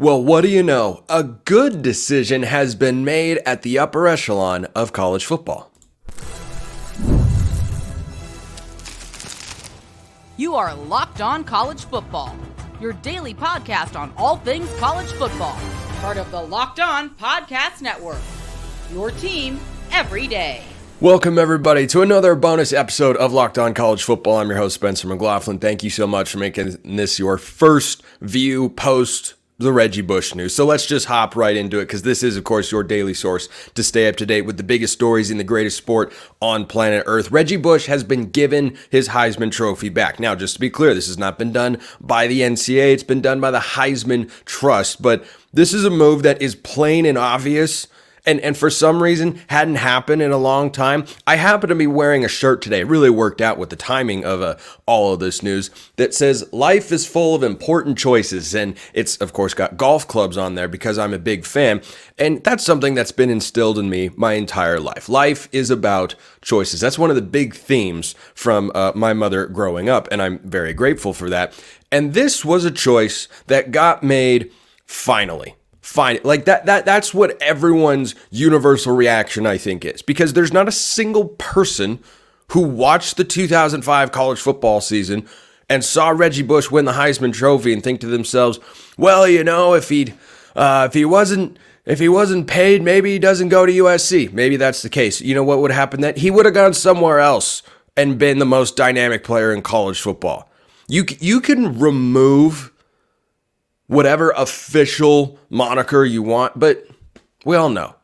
Well, what do you know? A good decision has been made at the upper echelon of college football. You are Locked On College Football, your daily podcast on all things college football. Part of the Locked On Podcast Network, your team every day. Welcome, everybody, to another bonus episode of Locked On College Football. I'm your host, Spencer McLaughlin. Thank you so much for making this your first view post the Reggie Bush news. So let's just hop right into it, because this is, of course, your daily source to stay up to date with the biggest stories in the greatest sport on planet Earth. Reggie Bush has been given his Heisman Trophy back. Now, just to be clear, this has not been done by the NCAA. It's been done by the Heisman Trust. But this is a move that is plain and obvious, and for some reason hadn't happened in a long time. I happen to be wearing a shirt today. It really worked out with the timing of all of this news that says life is full of important choices. And it's, of course, got golf clubs on there because I'm a big fan. And that's something that's been instilled in me my entire life. Life is about choices. That's one of the big themes from my mother growing up. And I'm very grateful for that. And this was a choice that got made finally. Fine. Like that's what everyone's universal reaction, I think, is, because there's not a single person who watched the 2005 college football season and saw Reggie Bush win the Heisman Trophy and think to themselves, well, you know, if he wasn't paid, maybe he doesn't go to USC. Maybe that's the case. You know what would happen then? He would have gone somewhere else and been the most dynamic player in college football. You can remove whatever official moniker you want, but we all know.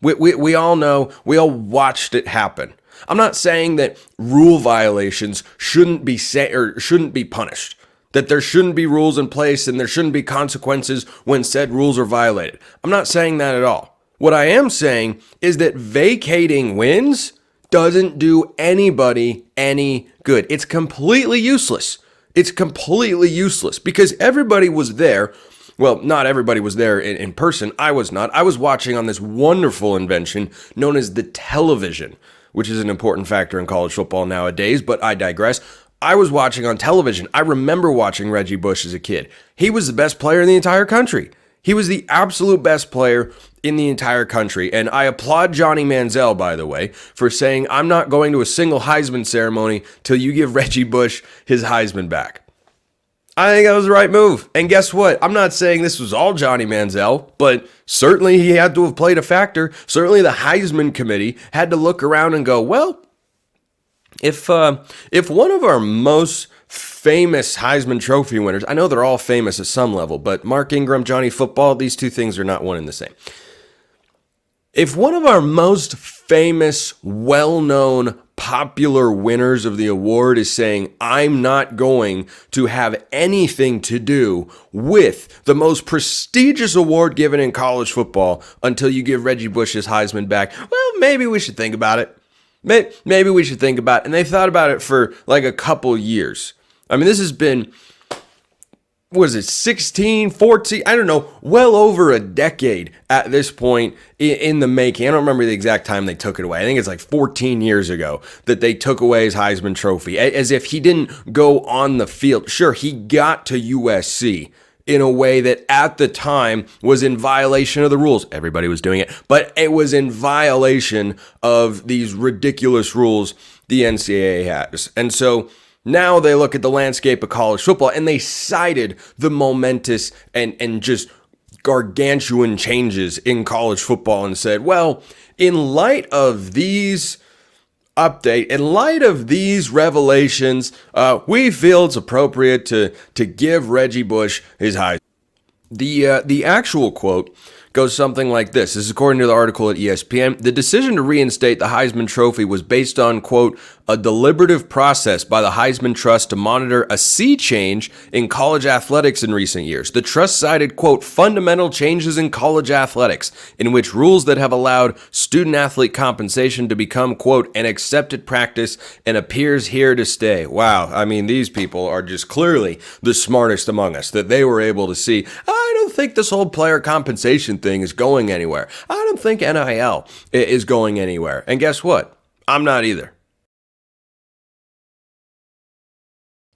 We all know. We all watched it happen. I'm not saying that rule violations shouldn't be punished, that there shouldn't be rules in place and there shouldn't be consequences when said rules are violated. I'm not saying that at all. What I am saying is that vacating wins doesn't do anybody any good. It's completely useless. It's completely useless because everybody was there. Well, not everybody was there in person. I was not. I was watching on this wonderful invention known as the television, which is an important factor in college football nowadays, but I digress. I was watching on television. I remember watching Reggie Bush as a kid. He was the best player in the entire country. He was the absolute best player in the entire country. And I applaud Johnny Manziel, by the way, for saying, I'm not going to a single Heisman ceremony till you give Reggie Bush his Heisman back. I think that was the right move. And guess what? I'm not saying this was all Johnny Manziel, but certainly he had to have played a factor. Certainly the Heisman committee had to look around and go, well, if one of our most famous Heisman Trophy winners, I know they're all famous at some level, but Mark Ingram, Johnny Football, these two things are not one and the same. If one of our most famous, well-known, popular winners of the award is saying, I'm not going to have anything to do with the most prestigious award given in college football until you give Reggie Bush his Heisman back, well, maybe we should think about it. Maybe we should think about it. And they thought about it for like a couple years. I mean, this has been, what is it, 16, 14, I don't know, well over a decade at this point in the making. I don't remember the exact time they took it away. I think it's like 14 years ago that they took away his Heisman Trophy, as if he didn't go on the field. Sure, he got to USC in a way that at the time was in violation of the rules. Everybody was doing it, but it was in violation of these ridiculous rules the NCAA has. And so now they look at the landscape of college football and they cited the momentous and just gargantuan changes in college football and said, well, in light of these in light of these revelations, we feel it's appropriate to give Reggie Bush his Heisman. The actual quote goes something like this. This is according to the article at ESPN. The decision to reinstate the Heisman Trophy was based on, quote, a deliberative process by the Heisman Trust to monitor a sea change in college athletics in recent years. The trust cited, quote, fundamental changes in college athletics, in which rules that have allowed student-athlete compensation to become, quote, an accepted practice and appears here to stay. Wow, I mean, these people are just clearly the smartest among us, that they were able to see, I don't think this whole player compensation thing is going anywhere. I don't think NIL is going anywhere. And guess what? I'm not either.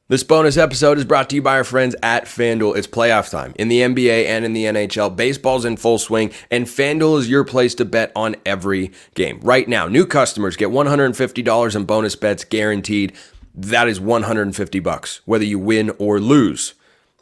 This bonus episode is brought to you by our friends at FanDuel. It's playoff time in the NBA and in the NHL. Baseball's in full swing, and FanDuel is your place to bet on every game. Right now, new customers get $150 in bonus bets guaranteed. That is $150, whether you win or lose.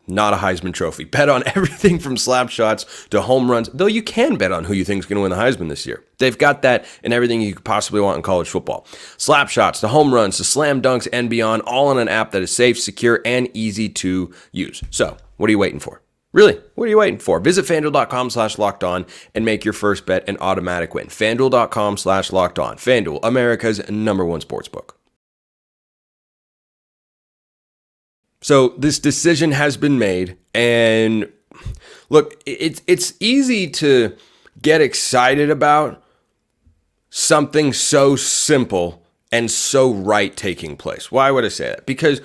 Not a Heisman Trophy. Bet on everything from slap shots to home runs, though you can bet on who you think is going to win the Heisman this year. They've got that and everything you could possibly want in college football. Slap shots to home runs to slam dunks and beyond, all on an app that is safe, secure, and easy to use. So, what are you waiting for? Really, what are you waiting for? Visit FanDuel.com/lockedon and make your first bet an automatic win. FanDuel.com/lockedon. FanDuel, America's #1 sportsbook. So this decision has been made, and look, it's easy to get excited about something so simple and so right taking place. Why would I say that? Because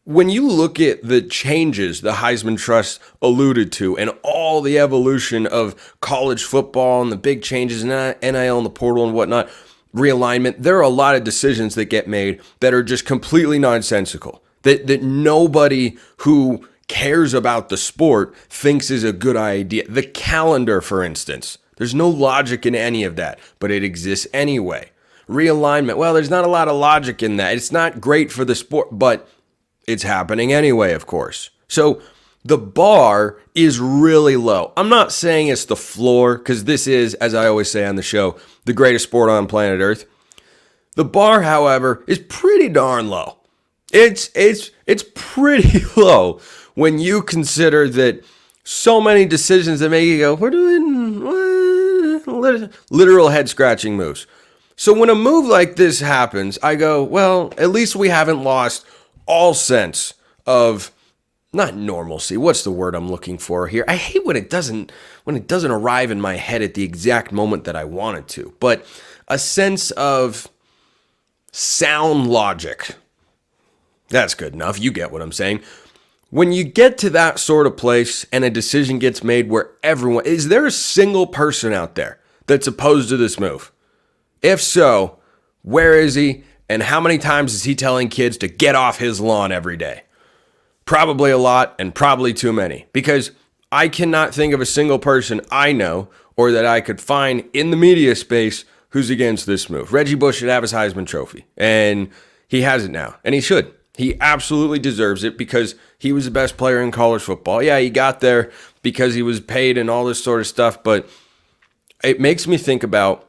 when you look at the changes the Heisman Trust alluded to and all the evolution of college football and the big changes in NIL and the portal and whatnot, realignment, there are a lot of decisions that get made that are just completely nonsensical. That nobody who cares about the sport thinks is a good idea. The calendar, for instance, there's no logic in any of that, but it exists anyway. Realignment, well, there's not a lot of logic in that. It's not great for the sport, but it's happening anyway, of course. So the bar is really low. I'm not saying it's the floor, because this is, as I always say on the show, the greatest sport on planet Earth. The bar, however, is pretty darn low. It's pretty low when you consider that so many decisions that make you go, we're doing what? Literal head scratching moves. So when a move like this happens, I go, well, at least we haven't lost all sense of not normalcy. What's the word I'm looking for here? I hate when it doesn't arrive in my head at the exact moment that I want it to, but a sense of sound logic. That's good enough. You get what I'm saying. When you get to that sort of place and a decision gets made where everyone, is there a single person out there that's opposed to this move? If so, where is he? And how many times is he telling kids to get off his lawn every day? Probably a lot, and probably too many, because I cannot think of a single person I know or that I could find in the media space who's against this move. Reggie Bush should have his Heisman Trophy, and he has it now, and he should. He absolutely deserves it because he was the best player in college football. Yeah, he got there because he was paid and all this sort of stuff, but it makes me think about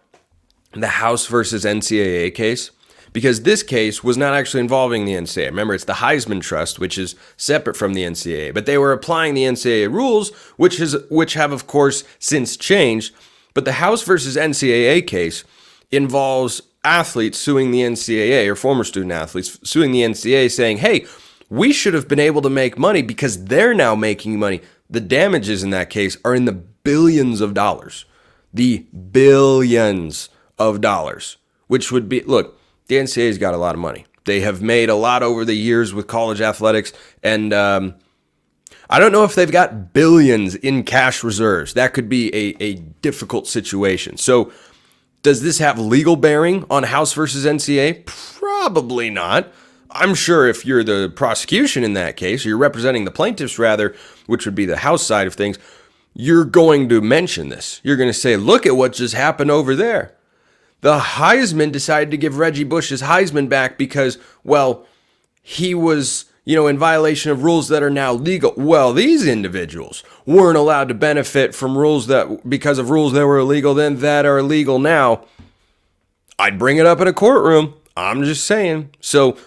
the House versus NCAA case, because this case was not actually involving the NCAA. Remember, it's the Heisman Trust, which is separate from the NCAA, but they were applying the NCAA rules, which have, of course, since changed. But the House versus NCAA case involves athletes suing the NCAA, or former student athletes suing the NCAA, saying, hey, we should have been able to make money because they're now making money. The damages in that case are in the billions of dollars. The billions of dollars, which would be, look, the NCAA's got a lot of money. They have made a lot over the years with college athletics, and I don't know if they've got billions in cash reserves. That could be a difficult situation. So does this have legal bearing on House versus NCAA? Probably not. I'm sure if you're the prosecution in that case, or you're representing the plaintiffs rather, which would be the House side of things, you're going to mention this. You're going to say, look at what just happened over there. The Heisman decided to give Reggie Bush his Heisman back because, well, he was, in violation of rules that are now legal. Well, these individuals weren't allowed to benefit from because of rules that were illegal then that are illegal now. I'd bring it up in a courtroom. I'm just saying. So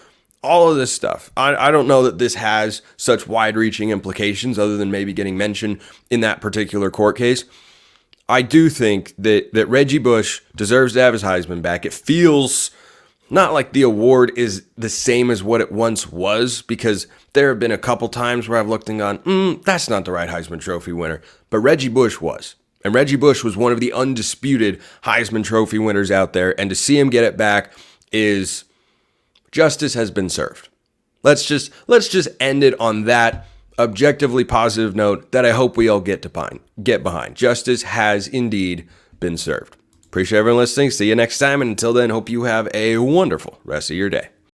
all of this stuff, I don't know that this has such wide-reaching implications other than maybe getting mentioned in that particular court case. I do think that Reggie Bush deserves to have his Heisman back. It feels not like the award is the same as what it once was, because there have been a couple times where I've looked and gone, that's not the right Heisman Trophy winner. But Reggie Bush was. And Reggie Bush was one of the undisputed Heisman Trophy winners out there. And to see him get it back is justice has been served. Let's just end it on that objectively positive note that I hope we all get behind. Justice has indeed been served. Appreciate everyone listening. See you next time. And until then, hope you have a wonderful rest of your day.